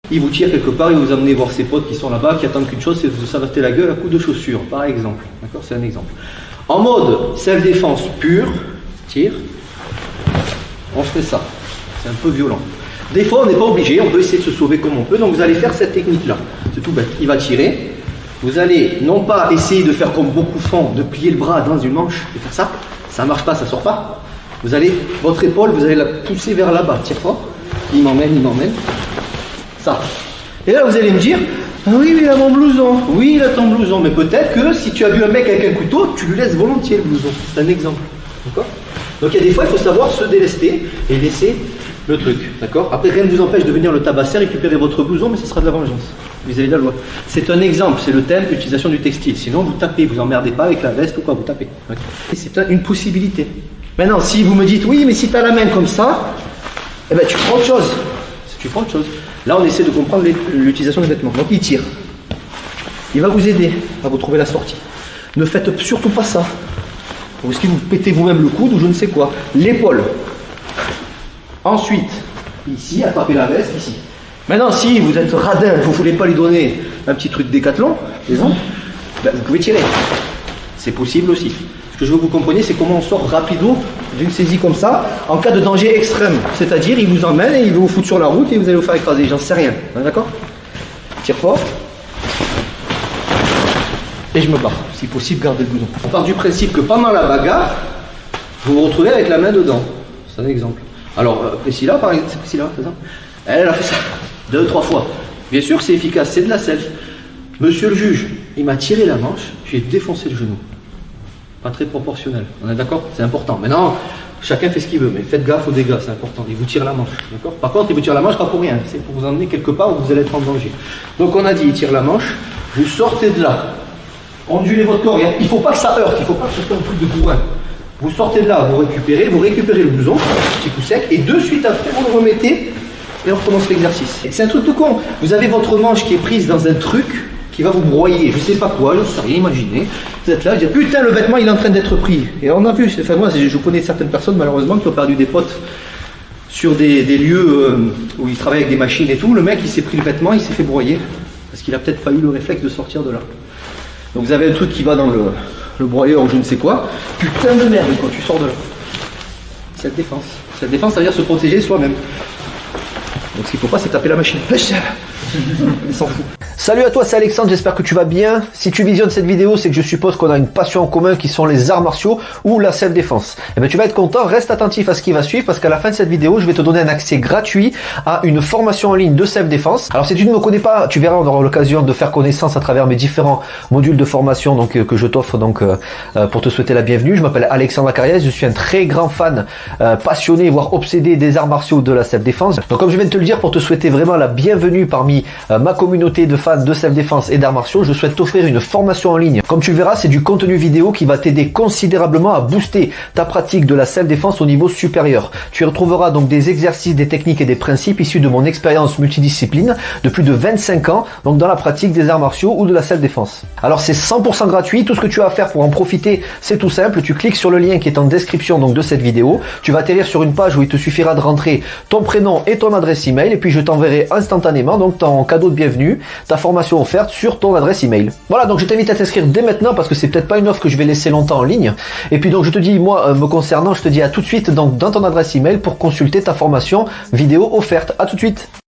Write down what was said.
Il vous tire quelque part et vous amenez voir ses potes qui sont là-bas, qui attendent qu'une chose, c'est de vous savater la gueule à coups de chaussures, par exemple. D'accord, c'est un exemple. En mode self-défense pure, tir, on fait ça. C'est un peu violent. Des fois, on n'est pas obligé, on peut essayer de se sauver comme on peut, donc vous allez faire cette technique-là. C'est tout bête. Il va tirer. Vous allez non pas essayer de faire comme beaucoup font, de plier le bras dans une manche et faire ça. Ça ne marche pas, ça ne sort pas. Vous allez, votre épaule, vous allez la pousser vers là-bas. Tire fort. Il m'emmène, il m'emmène. Ça. Et là, vous allez me dire, ah oui, il a mon blouson. Oui, il a ton blouson. Mais peut-être que si tu as vu un mec avec un couteau, tu lui laisses volontiers le blouson. C'est un exemple. D'accord? Donc il y a des fois, il faut savoir se délester et laisser le truc. D'accord? Après, rien ne vous empêche de venir le tabasser, récupérer votre blouson, mais ce sera de la vengeance vis-à-vis de la loi. C'est un exemple, c'est le thème, l'utilisation du textile. Sinon, vous tapez, vous emmerdez pas avec la veste ou quoi, vous tapez. Okay. C'est une possibilité. Maintenant, si vous me dites, oui, mais si tu as la main comme ça, eh ben, tu prends autre chose. Tu prends autre chose. Là, on essaie de comprendre l'utilisation des vêtements. Donc, il tire. Il va vous aider à vous trouver la sortie. Ne faites surtout pas ça. Est-ce que vous pétez vous-même le coude ou je ne sais quoi. L'épaule. Ensuite, ici, attrapez la veste, ici. Maintenant, si vous êtes radin, vous ne voulez pas lui donner un petit truc Décathlon, par exemple, ben, vous pouvez tirer. C'est possible aussi. Ce que je veux que vous compreniez, c'est comment on sort rapido d'une saisie comme ça, en cas de danger extrême. C'est-à-dire, il vous emmène et il va vous foutre sur la route et vous allez vous faire écraser. J'en sais rien. D'accord? Tire fort. Et je me barre. Si possible, gardez le bouton. On part du principe que pendant la bagarre, vous vous retrouvez avec la main dedans. C'est un exemple. Alors, Priscilla, par exemple, c'est Priscilla, c'est ça? Elle a fait ça 2-3 fois. Bien sûr, c'est efficace, c'est de la self. Monsieur le juge, il m'a tiré la manche, j'ai défoncé le genou. Pas très proportionnel. On est d'accord? C'est important. Maintenant, chacun fait ce qu'il veut, mais faites gaffe aux dégâts, c'est important. Il vous tire la manche. D'accord? Par contre, il vous tire la manche pas pour rien. C'est pour vous emmener quelque part où vous allez être en danger. Donc, on a dit, il tire la manche, vous sortez de là. Ondulez votre corps. Il ne faut pas que ça heurte, il ne faut pas que ce soit un truc de bourrin. Vous sortez de là, vous récupérez le blouson, petit coup sec, et de suite après, vous le remettez et on recommence l'exercice. C'est un truc tout con. Vous avez votre manche qui est prise dans un truc qui va vous broyer, je sais pas quoi, je ne sais rien, imaginez. Vous êtes là, vous dites, putain, le vêtement il est en train d'être pris. Et on a vu, enfin moi je connais certaines personnes malheureusement qui ont perdu des potes sur des lieux où ils travaillent avec des machines et tout. Le mec il s'est pris le vêtement, il s'est fait broyer parce qu'il a peut-être pas eu le réflexe de sortir de là. Donc vous avez un truc qui va dans le broyeur ou je ne sais quoi. Putain de merde quand tu sors de là. C'est la défense. Cette défense, ça veut dire se protéger soi-même. Donc ce qu'il ne faut pas, c'est taper la machine. Il s'en fout. Salut à toi, c'est Alexandre, j'espère que tu vas bien. Si tu visionnes cette vidéo, c'est que je suppose qu'on a une passion en commun qui sont les arts martiaux ou la self-défense. Et bien tu vas être content, reste attentif à ce qui va suivre parce qu'à la fin de cette vidéo, je vais te donner un accès gratuit à une formation en ligne de self-défense. Alors si tu ne me connais pas, tu verras, on aura l'occasion de faire connaissance à travers mes différents modules de formation donc, que je t'offre donc pour te souhaiter la bienvenue. Je m'appelle Alexandre Acariès, je suis un très grand fan, passionné, voire obsédé des arts martiaux de la self-défense. Donc comme je viens de te le dire, pour te souhaiter vraiment la bienvenue parmi ma communauté de fans de self-défense et d'arts martiaux, je souhaite t'offrir une formation en ligne. Comme tu le verras, c'est du contenu vidéo qui va t'aider considérablement à booster ta pratique de la self-défense au niveau supérieur. Tu y retrouveras donc des exercices, des techniques et des principes issus de mon expérience multidiscipline de plus de 25 ans, donc dans la pratique des arts martiaux ou de la self-défense. Alors c'est 100% gratuit, tout ce que tu as à faire pour en profiter, c'est tout simple, tu cliques sur le lien qui est en description donc de cette vidéo, tu vas atterrir sur une page où il te suffira de rentrer ton prénom et ton adresse email et puis je t'enverrai instantanément donc ton cadeau de bienvenue, ta formation offerte sur ton adresse email. Voilà, donc je t'invite à t'inscrire dès maintenant parce que c'est peut-être pas une offre que je vais laisser longtemps en ligne. Et puis donc je te dis, moi me concernant, je te dis à tout de suite donc dans ton adresse email pour consulter ta formation vidéo offerte. À tout de suite.